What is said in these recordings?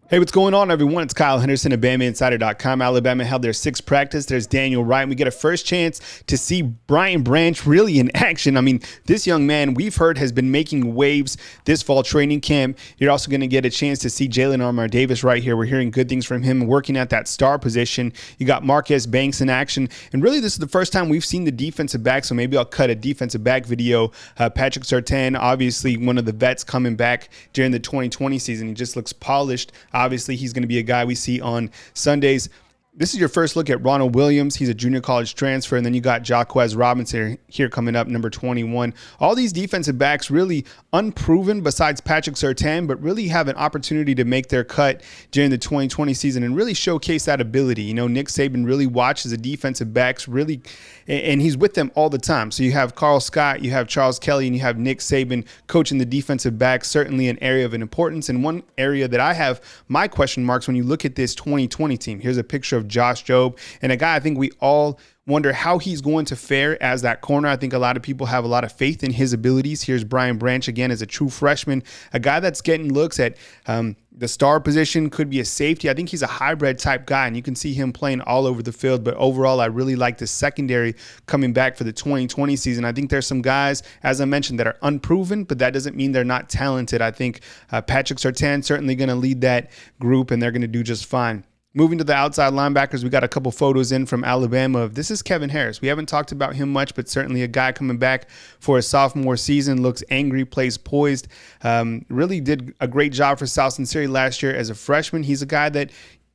Hey, what's going on, everyone? It's Kyle Henderson of BamaInsider.com. Alabama held their sixth practice. There's Daniel Wright. And we get a first chance to see Brian Branch really in action. I mean, this young man, we've heard, has been making waves this fall training camp. You're also going to get a chance to see Jalen Armour-Davis right here. We're hearing good things from him working at that star position. You got Marquez Banks in action. And really, this is the first time we've seen the defensive back, so maybe I'll cut a defensive back video. Patrick Surtain, obviously one of the vets coming back during the 2020 season. He just looks polished. Obviously, he's going to be a guy we see on Sundays. This is your first look at Ronald Williams. He's a junior college transfer. And then you got Jaquez Robinson here coming up, number 21. All these defensive backs really unproven besides Patrick Surtain, but really have an opportunity to make their cut during the 2020 season and really showcase that ability. You know, Nick Saban really watches the defensive backs really, and he's with them all the time. So you have Carl Scott, you have Charles Kelly, and you have Nick Saban coaching the defensive backs, certainly an area of importance. And one area that I have my question marks when you look at this 2020 team. Here's a picture of Josh Jobe, and a guy I think we all wonder how he's going to fare as that corner. I think a lot of people have a lot of faith in his abilities. Here's Brian Branch again as a true freshman, a guy that's getting looks at the star position, could be a safety. I think he's a hybrid type guy, and you can see him playing all over the field. But overall, I really like the secondary coming back for the 2020 season. I think there's some guys, as I mentioned, that are unproven, but that doesn't mean they're not talented. I think Patrick Surtain certainly going to lead that group, and they're going to do just fine. Moving to the outside linebackers, we got a couple photos in from Alabama. This is Kevin Harris. We haven't talked about him much, but certainly a guy coming back for his sophomore season. Looks angry, plays poised. Really did a great job for South Sincere last year as a freshman. He's a guy that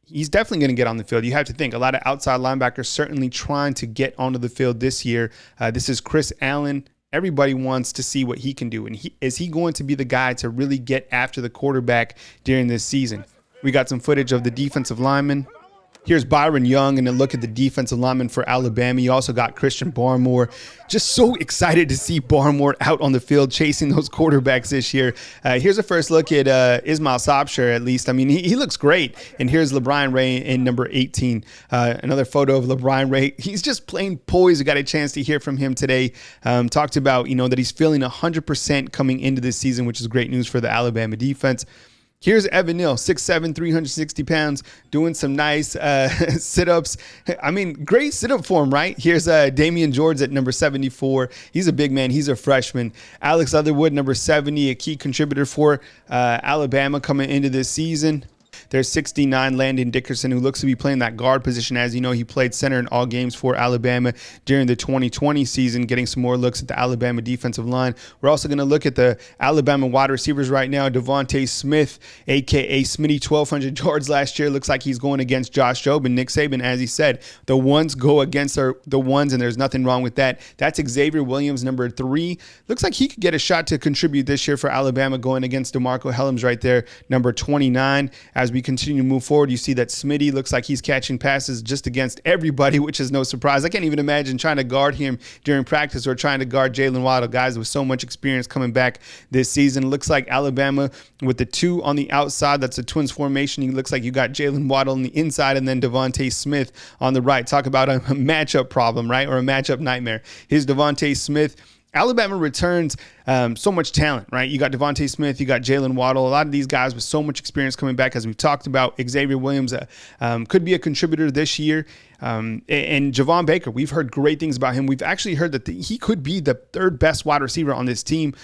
he's definitely going to get on the field. You have to think a lot of outside linebackers certainly trying to get onto the field this year. This is Chris Allen. Everybody wants to see what he can do. And is he going to be the guy to really get after the quarterback during this season? We got some footage of the defensive lineman. Here's Byron Young, and a look at the defensive lineman for Alabama. You also got Christian Barmore. Just so excited to see Barmore out on the field chasing those quarterbacks this year. Here's a first look at Ismail Sobcher, at least. I mean, he looks great. And here's LeBron Ray in number 18. Another photo of LeBron Ray. He's just playing poised. We got a chance to hear from him today. Talked about, that he's feeling 100% coming into this season, which is great news for the Alabama defense. Here's Evan Neal, 6'7", 360 pounds, doing some nice sit-ups. I mean, great sit-up form, right? Here's Damian George at number 74. He's a big man. He's a freshman. Alex Leatherwood, number 70, a key contributor for Alabama coming into this season. There's 69, Landon Dickerson, who looks to be playing that guard position. As you know, he played center in all games for Alabama during the 2020 season, getting some more looks at the Alabama defensive line. We're also going to look at the Alabama wide receivers right now. Devonta Smith, a.k.a. Smitty, 1,200 yards last year. Looks like he's going against Josh Jobe and Nick Saban. As he said, the ones go against the ones, and there's nothing wrong with that. That's Xavier Williams, number 3. Looks like he could get a shot to contribute this year for Alabama, going against DeMarco Hellams right there, number 29. As we continue to move forward, you see that Smitty looks like he's catching passes just against everybody, which is no surprise. I can't even imagine trying to guard him during practice or trying to guard Jaylen Waddle, guys with so much experience coming back this season. Looks like Alabama with the 2 on the outside. That's a twins formation. It looks like you got Jaylen Waddle on the inside and then Devonta Smith on the right. Talk about a matchup problem, right? Or a matchup nightmare. Here's Devonta Smith. Alabama returns so much talent, right? You got Devonta Smith, you got Jaylen Waddle, a lot of these guys with so much experience coming back, as we've talked about. Xavier Williams could be a contributor this year. And Javon Baker, we've heard great things about him. We've actually heard that he could be the 3rd best wide receiver on this team.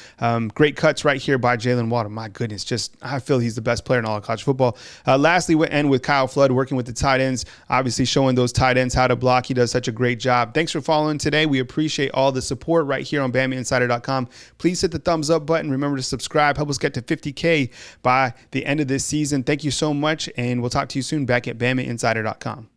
Great cuts right here by Jaylen Waddle. My goodness, I feel he's the best player in all of college football. Lastly, we'll end with Kyle Flood working with the tight ends, obviously showing those tight ends how to block. He does such a great job. Thanks for following today. We appreciate all the support right here on BamaInsider.com. Please hit the thumbs up button. Remember to subscribe. Help us get to 50K by the end of this season. Thank you so much, and we'll talk to you soon back at BamaInsider.com.